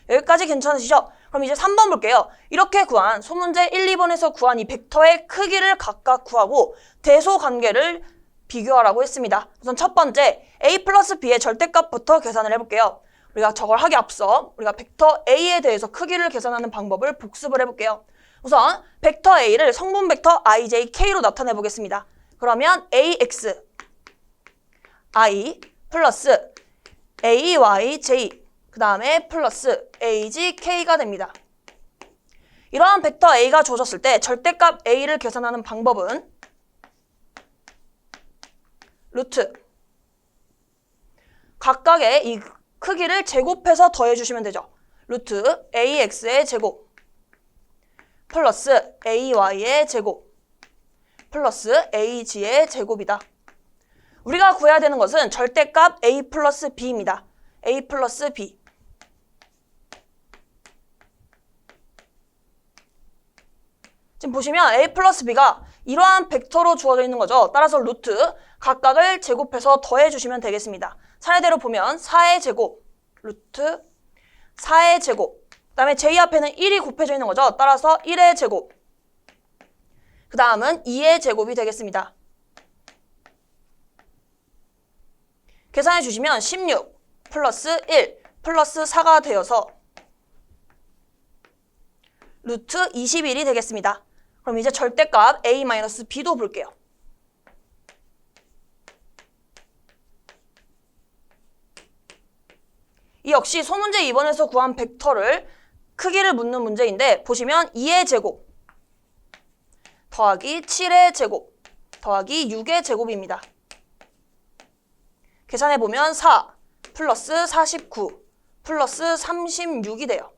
여기까지 괜찮으시죠? 그럼 이제 3번 볼게요. 이렇게 구한 소문제 1, 2번에서 구한 이 벡터의 크기를 각각 구하고 대소 관계를 비교하라고 했습니다. 우선 첫 번째 a 플러스 b의 절대값부터 계산을 해볼게요. 우리가 저걸 하기 앞서 우리가 벡터 a에 대해서 크기를 계산하는 방법을 복습을 해볼게요. 우선 벡터 a를 성분 벡터 ijk로 나타내 보겠습니다. 그러면 ax i 플러스 ayj 그 다음에 플러스 agk가 됩니다. 이러한 벡터 a가 주어졌을 때 절대값 a를 계산하는 방법은 루트 각각의 이 크기를 제곱해서 더해주시면 되죠. 루트 ax의 제곱 플러스 ay의 제곱 플러스 ag의 제곱이다. 우리가 구해야 되는 것은 절대값 a 플러스 b입니다. a 플러스 b 지금 보시면 a 플러스 b가 이러한 벡터로 주어져 있는 거죠. 따라서 루트 각각을 제곱해서 더해주시면 되겠습니다. 차례대로 보면 4의 제곱, 루트 4의 제곱 그 다음에 j 앞에는 1이 곱해져 있는 거죠. 따라서 1의 제곱 그 다음은 2의 제곱이 되겠습니다. 계산해 주시면 16 플러스 1 플러스 4가 되어서 루트 21이 되겠습니다. 그럼 이제 절대값 a-b도 볼게요. 이 역시 소문제 2번에서 구한 벡터를 크기를 묻는 문제인데 보시면 2의 제곱 더하기 7의 제곱 더하기 6의 제곱입니다. 계산해보면 4 플러스 49 플러스 36이 돼요.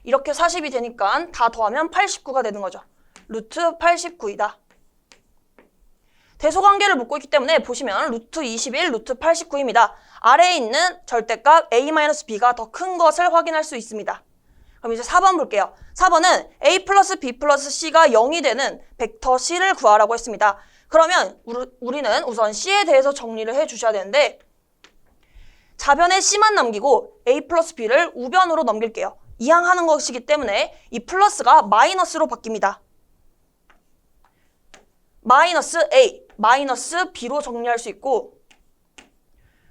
이렇게 40이 되니까 다 더하면 89가 되는 거죠. 루트 89이다. 대소관계를 묻고 있기 때문에 보시면 루트 21, 루트 89입니다. 아래에 있는 절대값 a-b가 더 큰 것을 확인할 수 있습니다. 그럼 이제 4번 볼게요. 4번은 a 플러스 b 플러스 c가 0이 되는 벡터 c를 구하라고 했습니다. 그러면 우리는 우선 c에 대해서 정리를 해주셔야 되는데 좌변에 c만 남기고 a 플러스 b를 우변으로 넘길게요. 이항하는 것이기 때문에 이 플러스가 마이너스로 바뀝니다. 마이너스 a, 마이너스 b로 정리할 수 있고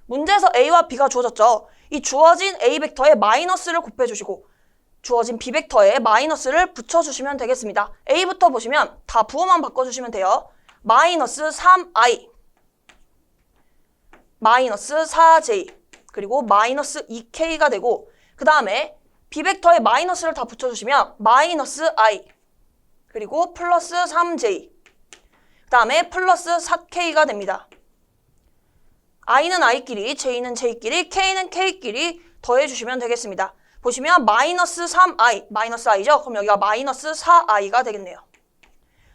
문제에서 a와 b가 주어졌죠. 이 주어진 a 벡터에 마이너스를 곱해주시고 주어진 b 벡터에 마이너스를 붙여주시면 되겠습니다. a부터 보시면 다 부호만 바꿔주시면 돼요. 마이너스 3i 마이너스 4j 그리고 마이너스 2k가 되고 그 다음에 B벡터에 마이너스를 다 붙여주시면 마이너스 I 그리고 플러스 3J 그 다음에 플러스 4K가 됩니다. I는 I끼리, J는 J끼리, K는 K끼리 더해주시면 되겠습니다. 보시면 마이너스 3I, 마이너스 I죠? 그럼 여기가 마이너스 4I가 되겠네요.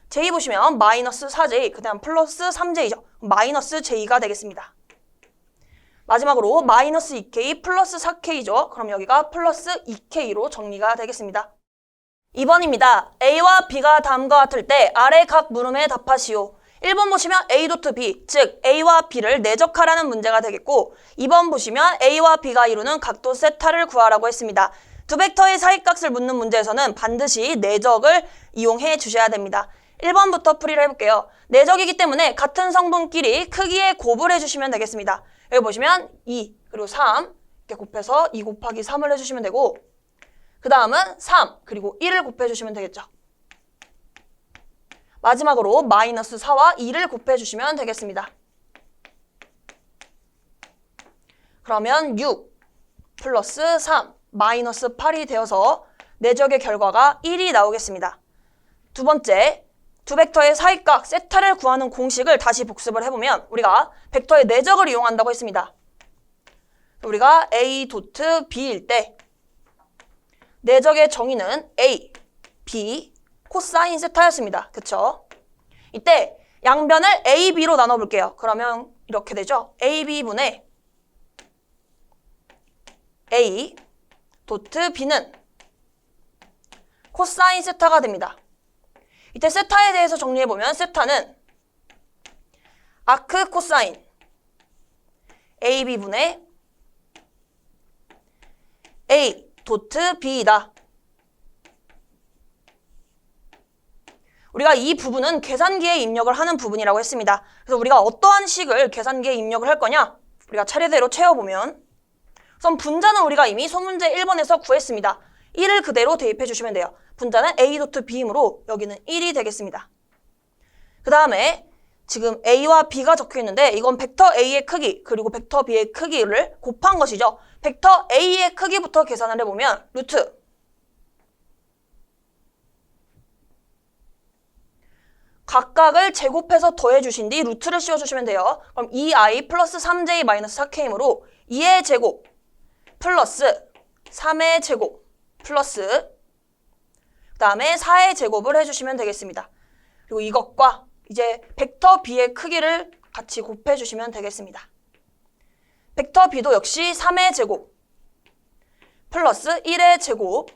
J 보시면 마이너스 4J, 그 다음 플러스 3J죠? 마이너스 J가 되겠습니다. 마지막으로 마이너스 2K 플러스 4K죠? 그럼 여기가 플러스 2K로 정리가 되겠습니다. 2번입니다. A와 B가 다음과 같을 때 아래 각 물음에 답하시오. 1번 보시면 A 도트 B, 즉 A와 B를 내적하라는 문제가 되겠고 2번 보시면 A와 B가 이루는 각도 세타를 구하라고 했습니다. 두 벡터의 사이값을 묻는 문제에서는 반드시 내적을 이용해 주셔야 됩니다. 1번부터 풀이를 해볼게요. 내적이기 때문에 같은 성분끼리 크기에 곱을 해주시면 되겠습니다. 여기 보시면 2 그리고 3 이렇게 곱해서 2 곱하기 3을 해주시면 되고 그 다음은 3 그리고 1을 곱해주시면 되겠죠. 마지막으로 마이너스 4와 2를 곱해주시면 되겠습니다. 그러면 6 플러스 3 마이너스 8이 되어서 내적의 결과가 1이 나오겠습니다. 두 번째, 두 벡터의 사이각 세타를 구하는 공식을 다시 복습을 해보면 우리가 벡터의 내적을 이용한다고 했습니다. 우리가 A 도트 B일 때 내적의 정의는 A, B, 코사인 세타였습니다. 그쵸? 이때 양변을 A, B로 나눠볼게요. 그러면 이렇게 되죠. AB분의 A 도트 B는 코사인 세타가 됩니다. 이때 세타에 대해서 정리해보면 세타는 아크 코사인 AB분의 A 도트 B이다. 우리가 이 부분은 계산기에 입력을 하는 부분이라고 했습니다. 그래서 우리가 어떠한 식을 계산기에 입력을 할 거냐? 우리가 차례대로 채워보면 우선 분자는 우리가 이미 소문제 1번에서 구했습니다. 1을 그대로 대입해 주시면 돼요. 분자는 A 도트 B이므로 여기는 1이 되겠습니다. 그 다음에 지금 A와 B가 적혀 있는데 이건 벡터 A의 크기 그리고 벡터 B의 크기를 곱한 것이죠. 벡터 A의 크기부터 계산을 해보면 루트 각각을 제곱해서 더해주신 뒤 루트를 씌워주시면 돼요. 그럼 2i 플러스 3j 마이너스 4k이므로 2의 제곱 플러스 3의 제곱 플러스 그 다음에 4의 제곱을 해주시면 되겠습니다. 그리고 이것과 이제 벡터 B의 크기를 같이 곱해주시면 되겠습니다. 벡터 B도 역시 3의 제곱 플러스 1의 제곱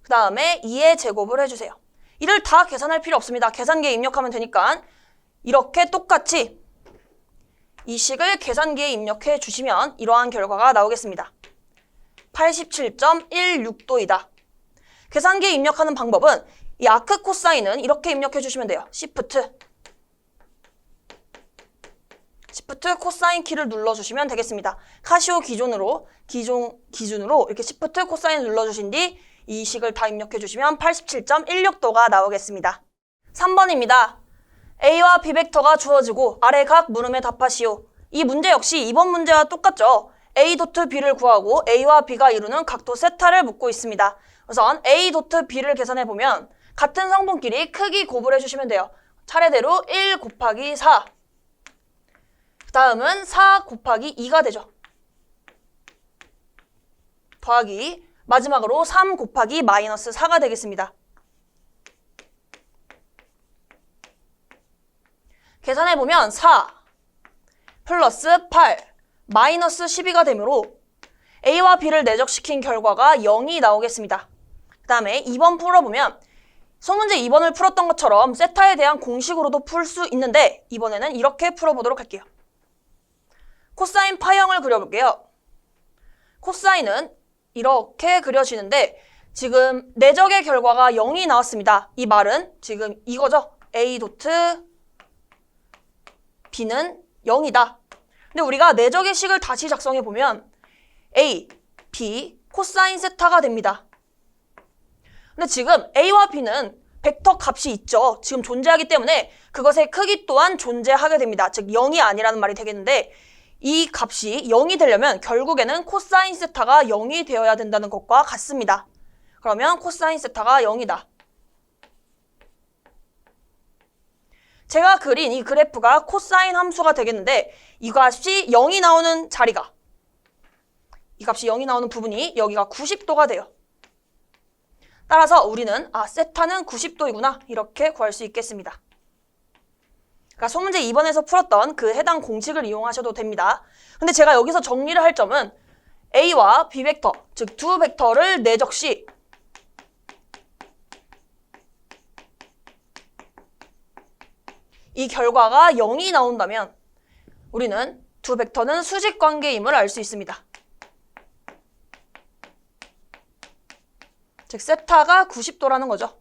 그 다음에 2의 제곱을 해주세요. 이를 다 계산할 필요 없습니다. 계산기에 입력하면 되니까 이렇게 똑같이 이 식을 계산기에 입력해 주시면 이러한 결과가 나오겠습니다. 87.16도이다. 계산기에 입력하는 방법은 이 아크 코사인은 이렇게 입력해 주시면 돼요. Shift 코사인 키를 눌러주시면 되겠습니다. 카시오 기준으로 이렇게 Shift 코사인 눌러주신 뒤 이 식을 다 입력해 주시면 87.16도가 나오겠습니다. 3번입니다. A와 B 벡터가 주어지고 아래 각 물음에 답하시오. 이 문제 역시 2번 문제와 똑같죠. A 도트 B를 구하고 A와 B가 이루는 각도 세타를 묻고 있습니다. 우선 A 도트 B를 계산해보면 같은 성분끼리 크기 곱을 해주시면 돼요. 차례대로 1 곱하기 4 그 다음은 4 곱하기 2가 되죠. 더하기 마지막으로 3 곱하기 마이너스 4가 되겠습니다. 계산해보면 4 플러스 8 마이너스 12가 되므로 A와 B를 내적시킨 결과가 0이 나오겠습니다. 그 다음에 2번 풀어보면 소문제 2번을 풀었던 것처럼 세타에 대한 공식으로도 풀 수 있는데 이번에는 이렇게 풀어보도록 할게요. 코사인 파형을 그려볼게요. 코사인은 이렇게 그려지는데 지금 내적의 결과가 0이 나왔습니다. 이 말은 지금 이거죠. A 도트 B는 0이다. 근데 우리가 내적의 식을 다시 작성해보면 A, B, 코사인 세타가 됩니다. 근데 지금 A와 B는 벡터 값이 있죠. 지금 존재하기 때문에 그것의 크기 또한 존재하게 됩니다. 즉 0이 아니라는 말이 되겠는데 이 값이 0이 되려면 결국에는 코사인 세타가 0이 되어야 된다는 것과 같습니다. 그러면 코사인 세타가 0이다. 제가 그린 이 그래프가 코사인 함수가 되겠는데 이 값이 0이 나오는 자리가, 이 값이 0이 나오는 부분이 여기가 90도가 돼요. 따라서 우리는 세타는 90도이구나 이렇게 구할 수 있겠습니다. 그러니까 소문제 2번에서 풀었던 그 해당 공식을 이용하셔도 됩니다. 근데 제가 여기서 정리를 할 점은 A와 B 벡터, 즉 두 벡터를 내적 시 이 결과가 0이 나온다면 우리는 두 벡터는 수직 관계임을 알 수 있습니다. 즉 세타가 90도라는 거죠.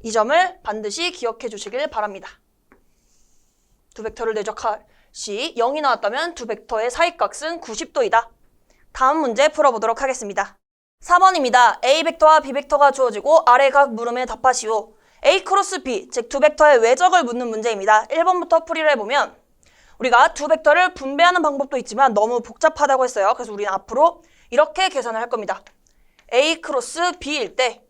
이 점을 반드시 기억해 주시길 바랍니다. 두 벡터를 내적할 시 0이 나왔다면 두 벡터의 사이값은 90도이다. 다음 문제 풀어보도록 하겠습니다. 4번입니다. A 벡터와 B 벡터가 주어지고 아래 각 물음에 답하시오. A 크로스 B, 즉 두 벡터의 외적을 묻는 문제입니다. 1번부터 풀이를 해보면 우리가 두 벡터를 분배하는 방법도 있지만 너무 복잡하다고 했어요. 그래서 우리는 앞으로 이렇게 계산을 할 겁니다. A 크로스 B일 때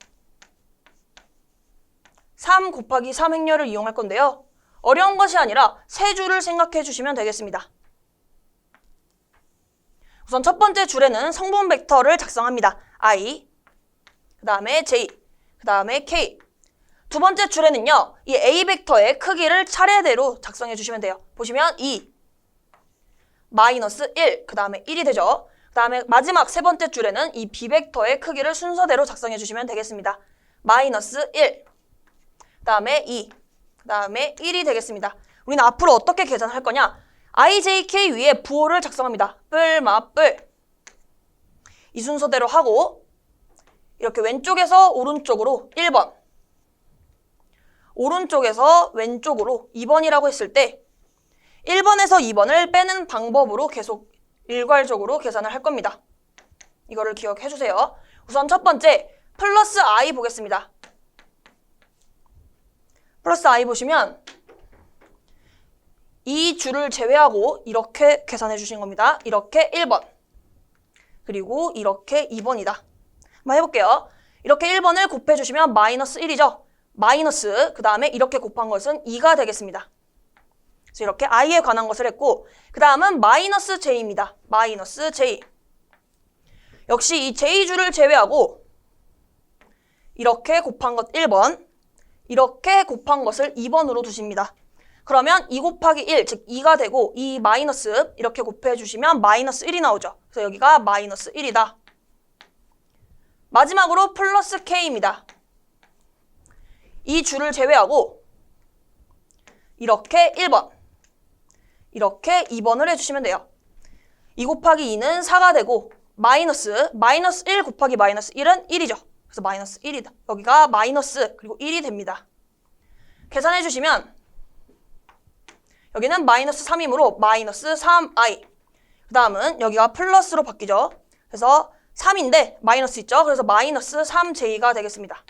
3 곱하기 3 행렬을 이용할 건데요. 어려운 것이 아니라 세 줄을 생각해 주시면 되겠습니다. 우선 첫 번째 줄에는 성분 벡터를 작성합니다. I, 그 다음에 J, 그 다음에 K. 두 번째 줄에는요, 이 A 벡터의 크기를 차례대로 작성해 주시면 돼요. 보시면 2, 마이너스 1, 그 다음에 1이 되죠. 그 다음에 마지막 세 번째 줄에는 이 B 벡터의 크기를 순서대로 작성해 주시면 되겠습니다. 마이너스 1, 그 다음에 2, 그 다음에 1이 되겠습니다. 우리는 앞으로 어떻게 계산할 거냐? I, J, K 위에 부호를 작성합니다. 뿔, 마, 뿔. 이 순서대로 하고 이렇게 왼쪽에서 오른쪽으로 1번, 오른쪽에서 왼쪽으로 2번이라고 했을 때 1번에서 2번을 빼는 방법으로 계속 일괄적으로 계산을 할 겁니다. 이거를 기억해 주세요. 우선 첫 번째 플러스 I 보겠습니다. 플러스 I 보시면 이 줄을 제외하고 이렇게 계산해 주신 겁니다. 이렇게 1번 그리고 이렇게 2번이다. 한번 해볼게요. 이렇게 1번을 곱해 주시면 마이너스 1이죠. 마이너스 그 다음에 이렇게 곱한 것은 2가 되겠습니다. 그래서 이렇게 I에 관한 것을 했고 그 다음은 마이너스 J입니다. 마이너스 J. 역시 이 J줄을 제외하고 이렇게 곱한 것 1번, 이렇게 곱한 것을 2번으로 두십니다. 그러면 2 곱하기 1, 즉 2가 되고 이 마이너스 이렇게 곱해주시면 마이너스 1이 나오죠. 그래서 여기가 마이너스 1이다. 마지막으로 플러스 K입니다. 이 줄을 제외하고 이렇게 1번, 이렇게 2번을 해주시면 돼요. 2 곱하기 2는 4가 되고 마이너스 1 곱하기 마이너스 1은 1이죠. 그래서 마이너스 1이다. 여기가 마이너스 그리고 1이 됩니다. 계산해 주시면 여기는 마이너스 3이므로 마이너스 3i. 그 다음은 여기가 플러스로 바뀌죠. 그래서 3인데 마이너스 있죠. 그래서 마이너스 3j가 되겠습니다.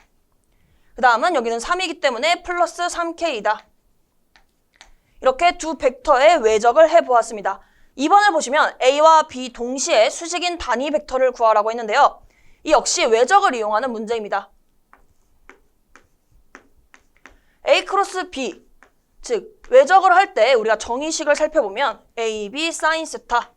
그 다음은 여기는 3이기 때문에 플러스 3k이다. 이렇게 두 벡터의 외적을 해보았습니다. 2번을 보시면 A와 B 동시에 수직인 단위 벡터를 구하라고 했는데요. 이 역시 외적을 이용하는 문제입니다. A 크로스 B, 즉 외적을 할 때 우리가 정의식을 살펴보면 A, B 사인 세타,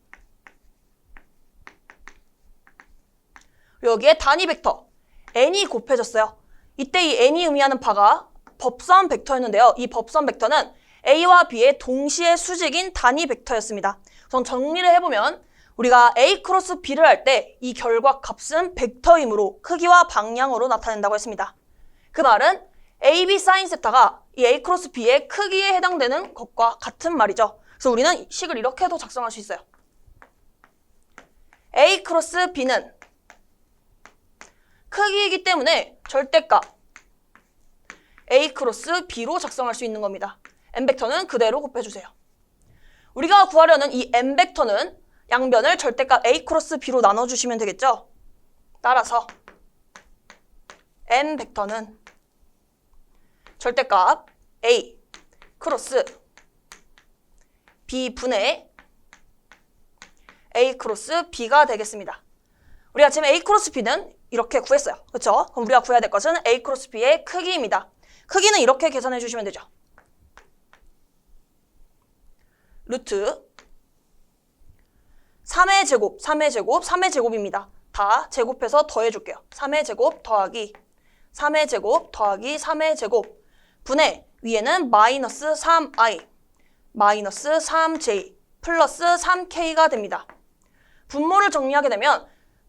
여기에 단위 벡터 n이 곱해졌어요. 이때 이 n이 의미하는 바가 법선 벡터였는데요. 이 법선 벡터는 A와 B의 동시에 수직인 단위 벡터였습니다. 우선 정리를 해보면 우리가 A 크로스 B를 할 때 이 결과 값은 벡터이므로 크기와 방향으로 나타낸다고 했습니다. 그 말은 AB 사인 세타가 이 A 크로스 B의 크기에 해당되는 것과 같은 말이죠. 그래서 우리는 식을 이렇게도 작성할 수 있어요. A 크로스 B는 크기이기 때문에 절대값 A 크로스 B로 작성할 수 있는 겁니다. N벡터는 그대로 곱해주세요. 우리가 구하려는 이 N벡터는 양변을 절대값 A 크로스 B로 나눠주시면 되겠죠? 따라서 N벡터는 절대값 A 크로스 B 분의 A 크로스 B가 되겠습니다. 우리가 지금 A 크로스 B는 이렇게 구했어요. 그렇죠? 그럼 우리가 구해야 될 것은 A 크로스 B의 크기입니다. 크기는 이렇게 계산해 주시면 되죠. 루트 3의 제곱, 3의 제곱, 3의 제곱입니다. 다 제곱해서 더해줄게요. 3의 제곱 더하기 3의 제곱 더하기 3의 제곱 분의 위에는 마이너스 3i 마이너스 3j 플러스 3k가 됩니다. 분모를 정리하게 되면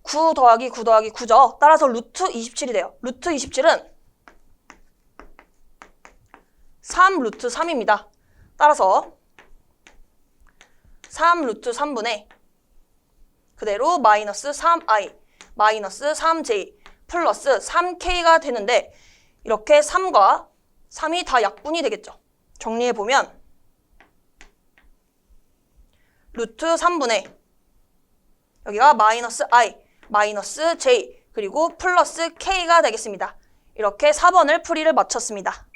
9 더하기 9 더하기 9죠. 따라서 루트 27이 돼요. 루트 27은 3 루트 3입니다. 따라서 3 루트 3분의 그대로 마이너스 3i 마이너스 3j 플러스 3k가 되는데 이렇게 3과 3이 다 약분이 되겠죠. 정리해보면 루트 3분의 여기가 마이너스 i 마이너스 j 그리고 플러스 k가 되겠습니다. 이렇게 4번을 풀이를 마쳤습니다.